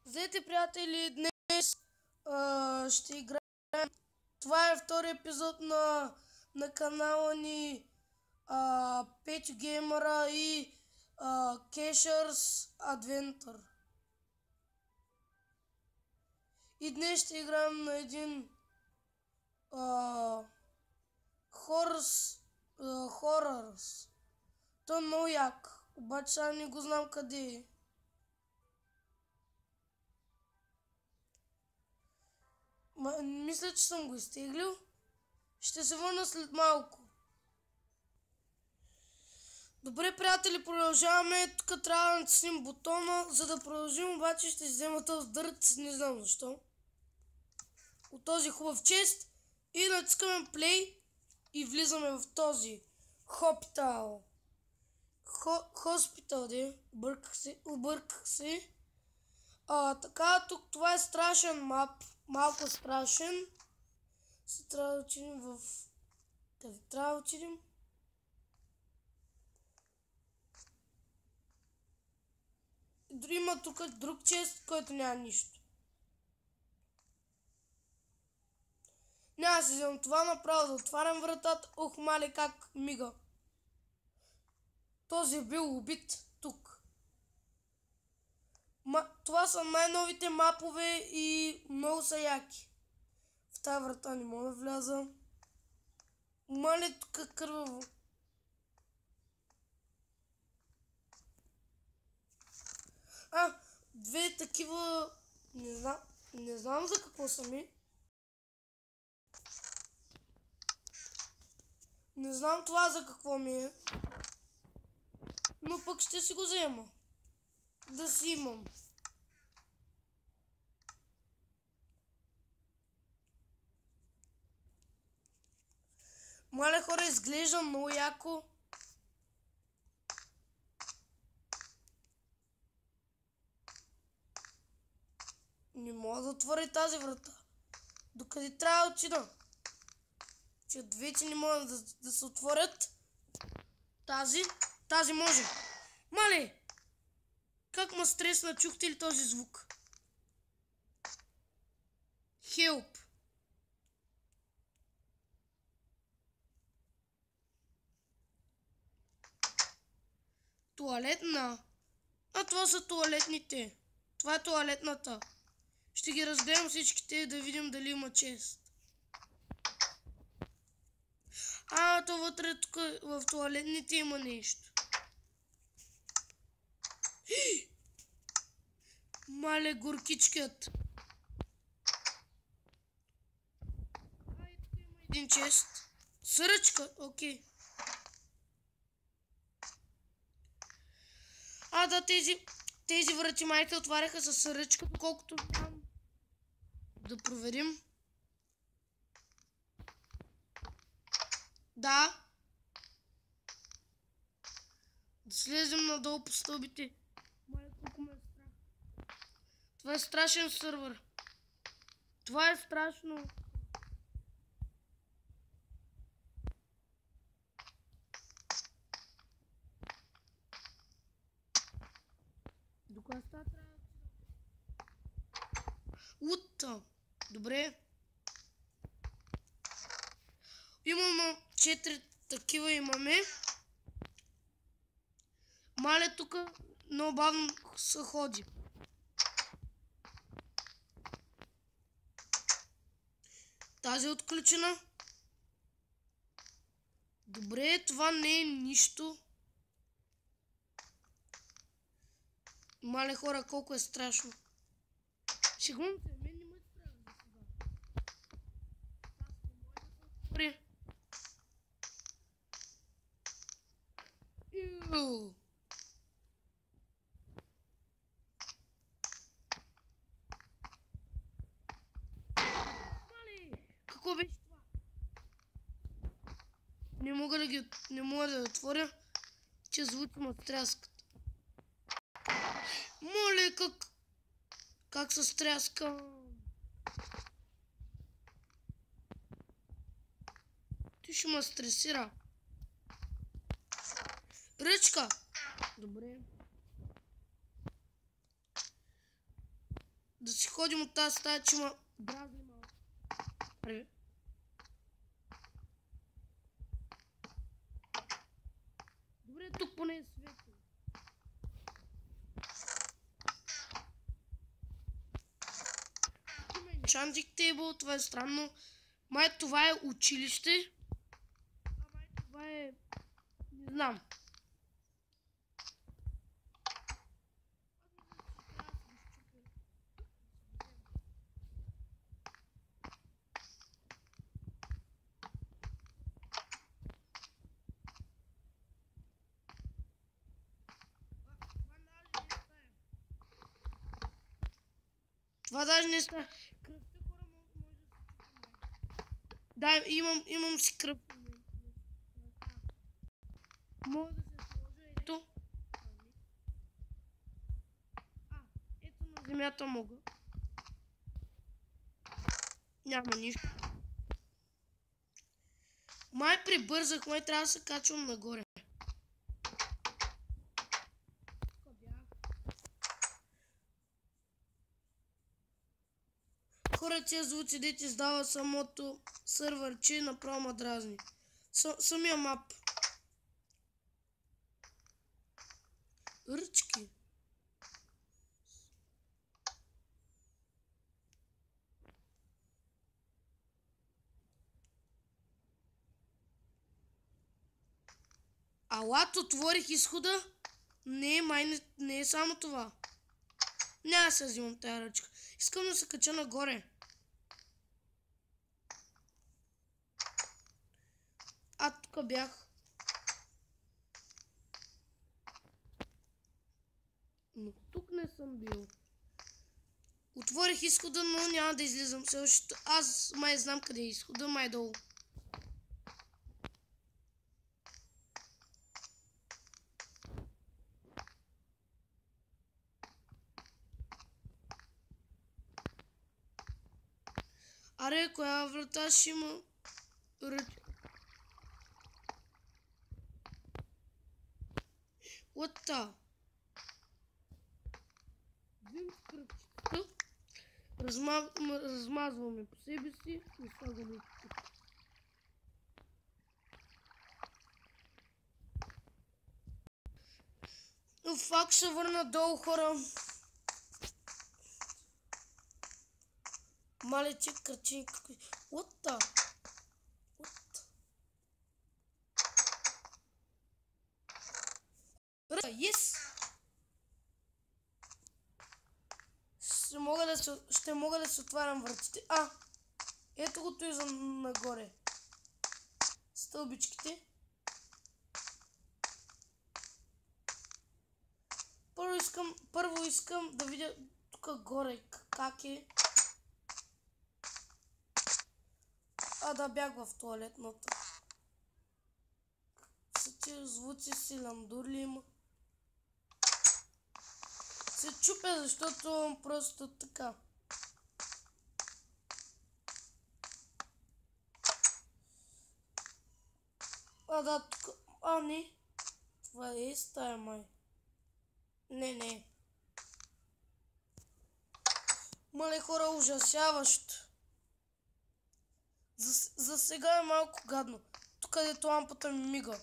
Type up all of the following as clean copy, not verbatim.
Здравейте, приятели! Днес ще играем. Това е втори епизод на канала ни Петю Геймъра и Cashers Adventure. И днес ще играем на един хорърс. Той е много як, обаче сега не го знам къде е. Мисля, че съм го изтеглил. Ще се върна след малко. Добре, приятели, продължаваме. Тук трябва да натиснем бутона. За да продължим, обаче ще взема този дърт. Не знам защо. От този хубав чест. И натискаме play. И влизаме в този хопитал. Хоспитал, де. Обърках се. Така, тук това е страшен мап. Малко страшен. Се трябва да отидем в... Къде трябва да отидем? Има тук друг чест, който няма нищо. Няма да си вземам това направо да отварям вратата. Ох, мале, как мига. Този е бил убит тук. Това са най-новите мапове и много са яки. В тази врата не мога да вляза. Мале, тук е кърваво. Две такива... Не знам за какво са ми. Не знам това за какво ми е. Но пък ще си го взема. Да си имам. Мале, хора, изглежда много яко. Не мога да отворя тази врата. Докъде трябва да отида? Че двете не могат да се отворят. Тази може. Мале! Как ме стресна, чухте ли този звук? Help! Туалетна. Това са туалетните. Това е туалетната. Ще ги разгледам всичките да видим дали има чест. То вътре тук в туалетните има нещо. Мале, горкичкият. Тук има един чест. Съръчка, окей. Да, тези врати майка отваряха със съръчка, колкото знам. Да проверим. Да. Да слезем надолу по стълбите. Мале, колко ме е страх. Това е страшен сървър. Това е страшно. До коя стая трябва? Ута! Добре. Имаме 4 такива имаме. Мале, тук много бавно се ходи. Тази е отключена. Добре, това не е нищо. Мале, хора, колко е страшно. Шегувам се, мен не ме е страх за сега. Аз не може да се отвори. Мале, какво беше това? Не мога да отворя, че звуци ме тряскат. Моле, как се стряска. Ти ще ме стресира. Ръчка. Добре. Да си ходим от тази стая, че има дразни малко. Привет. Добре, тук поне е светло. Има enchanting table, това е странно. Май това е училище. А май това е... не знам. Това даже не става. Кръвта хора може да се чупи. Да, имам си кръв. Мога да се сложа ето. Ето на земята мога. Няма нищо. Май прибързах, май трябва да се качвам нагоре. Хора, тия звуци дете издава самото сървърче, направо ма дразни. Самия мап. Ръчки. Алат, отворих изхода. Не, май не е само това. Няма да се взимам тая ръчка. Искам да се кача нагоре. Тук бях. Но тук не съм бил. Отворих изхода, но няма да излизам. Аз май знам къде е изхода, май долу. Аре, коя врата ще има ръчка? What the? Взим кръпчета, размазваме по себе си и слагаме тук. Но факт ще върна долу, хора. Малече кръчени какви... What the? What? Yes! Ще мога да се отварям вратите. Ето го той за нагоре. Стълбичките. Първо искам да видя тук горе как е. Да бях в туалетната. Са тия звуци си ландурли има. Се чупя, защото просто така. Да, тук... не. Това е стая, май. Не. Мале хора, ужасяващо. За сега е малко гадно. Тук където лампата ми мига.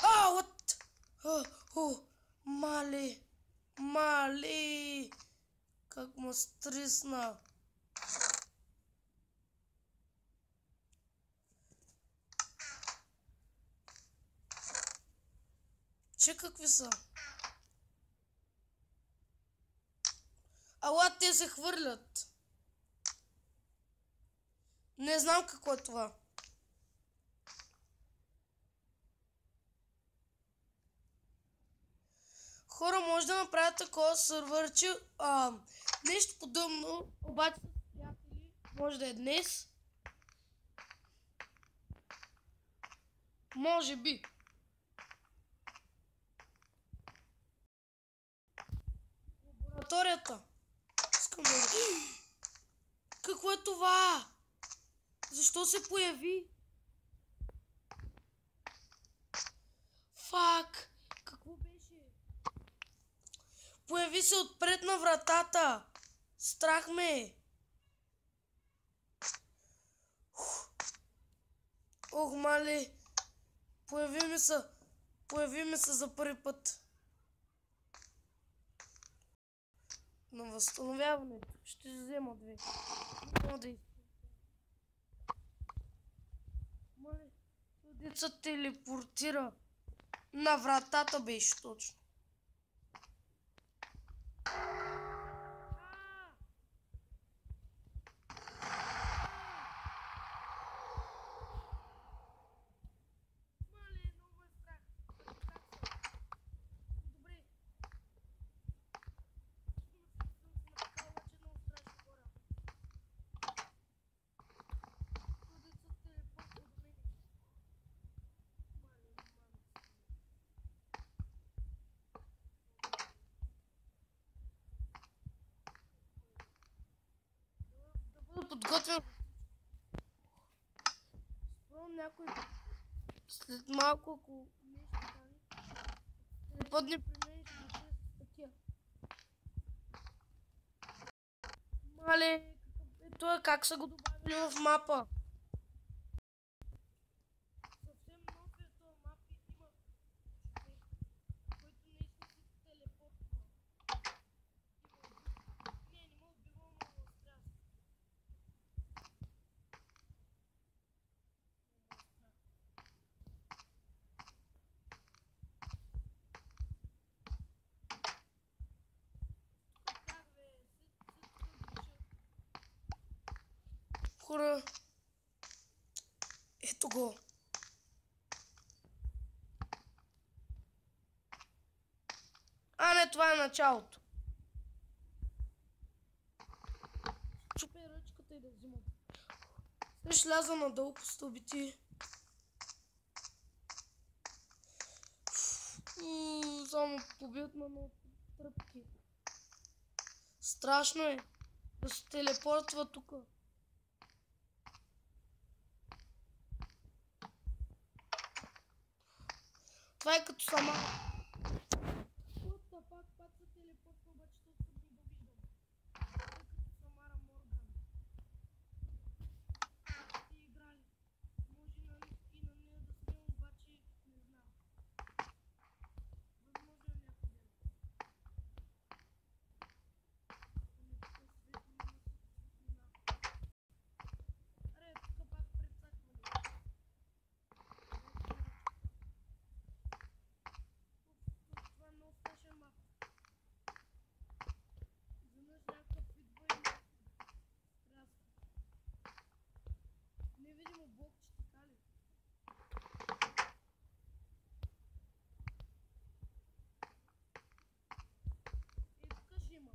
What? Мале. Как ме стресна. Че какви са? Ала, те се хвърлят. Не знам какво е това. Хора, може да направя такова сървърче. Нещо подобно, обаче с приятели. Може да е днес. Може би. Лабораторията. Искам да... Какво е това? Защо се появи? Появи се отпред на вратата. Страх ме е. Ох, мале. Появи ми се за първи път. На възстановяването ще взема 2. Няма да мале, деца телепортира. На вратата беше точно. Подготвям. Спомням някой след малко, ако нещо стане, телеподне при мен ще дойде с такива. Мале, ето е как са го добавили в мапа. Съвсем нов е този мап и има човек, който наистина си телепортва. Не мога убивам много страх. Хора, ето го. А, не, това е началото. Чупя ръчката и да взимам. Сега ще ляза надолу по стълбите. Само побият на много тръпки. Страшно е да се телепортва тук. Това е като сама. Пак се телепортва, обаче този път не го виждам. Това е като Самара Морган. Сте играли. Може и на нея да снимам, обаче не знам. Възможно е някой ден. Аре, тук пак прецакване. Това е много страшен мап. Изведнъж някакъв идва и тряска. Невидимо блокче, така ли? И тук ще има.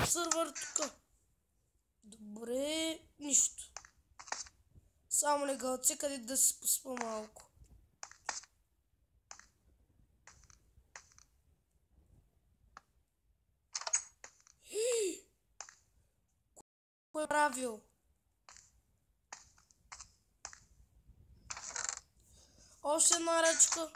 Сървър тук. Добре, нищо. Само легалци, къде да си поспа малко. Кой е правил? Още една ръчка.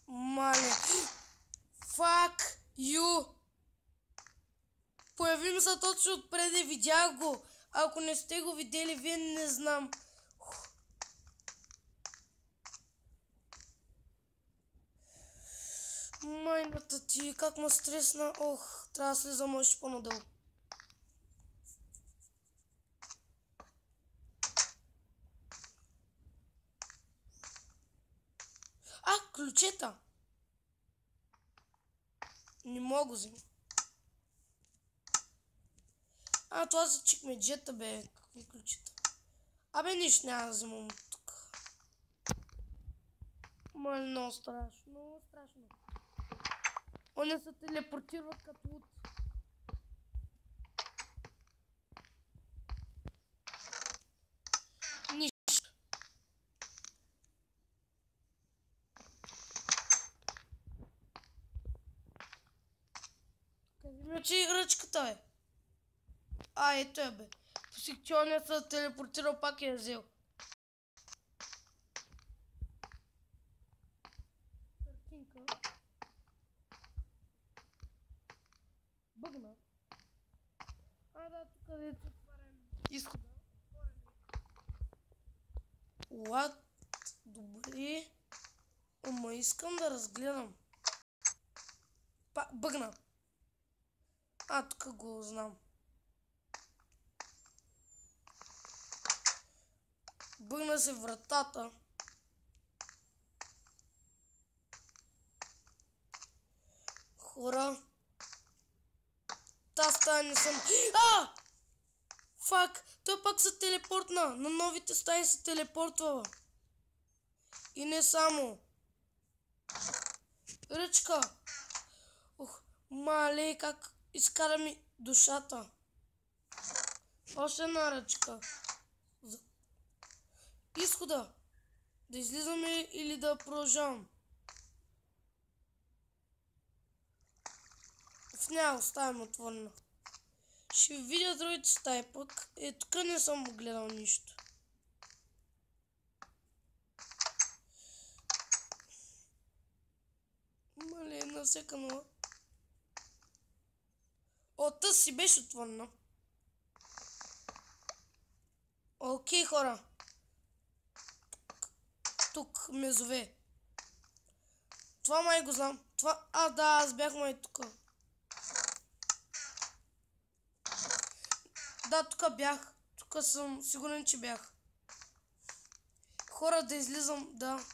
Мале. Fuck you. Появи ми се точно отпреди, видях го. Ако не сте го видели, вие не знам. Майната ти, как ме стресна. Ох, трябва да слизам още по-надолу. Ключета. Не мога го взема. Това са чекмеджета, бе. Какви ключета? Абе, нищо няма да вземам тук. Мале, много страшно. Много страшно. Они се телепортират като луд. Нищо. Къде ми очи ръчката, бе? Ето е, бе. По секционния се телепортирал, пак я взел. Картинка. Бъгна. Да, тук където отварям изхода. What? Добре. Ама искам да разгледам. Бъгна. Тук го знам. Бъгна се вратата. Хора. Та стая не съм... Фак! Той пак се телепортна. На новите стаи се телепортвала. И не само. Ръчка. Мале, как изкара ми душата. Още една ръчка. Изхода. Да излизаме или да продължавам? В нея оставям отворена. Ще видя другите стаи пък. Тук не съм гледал нищо. Мале, насекано. Тъс си беше отворена. Окей, хора. Тук ме зове. Това май го знам. Това... да, аз бях май тук. Да, тук бях. Тук съм сигурен, че бях. Хора, да излизам, да.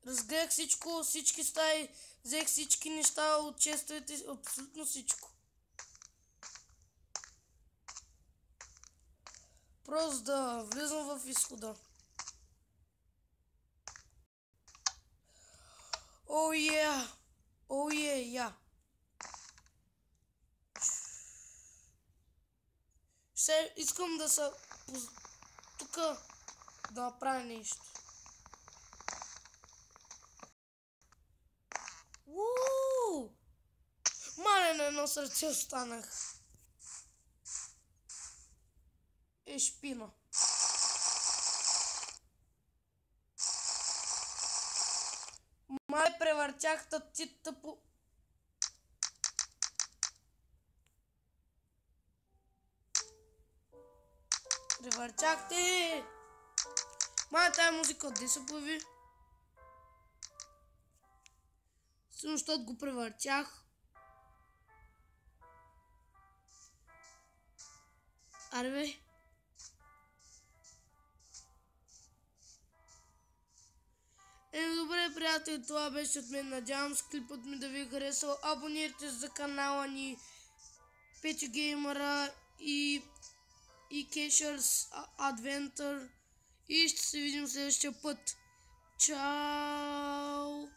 Разгледах всичко, всички стаи, взех всички неща от честовете, абсолютно всичко. Просто да влизам в изхода. Я. Ще искам да се... тук да направя нещо. Мале, на едно сърце останах. Шпина. Май превъртях ти тъпо. Превъртях те. Май тая музика отде се появи. Сигурно, защото го превъртях. Аре бе. Добре, приятели, това беше от мен. Надявам се клипът ми да ви е харесал. Абонирайте се за канала ни Печо Геймъра и Cashers Adventure. И ще се видим следващия път. Чао!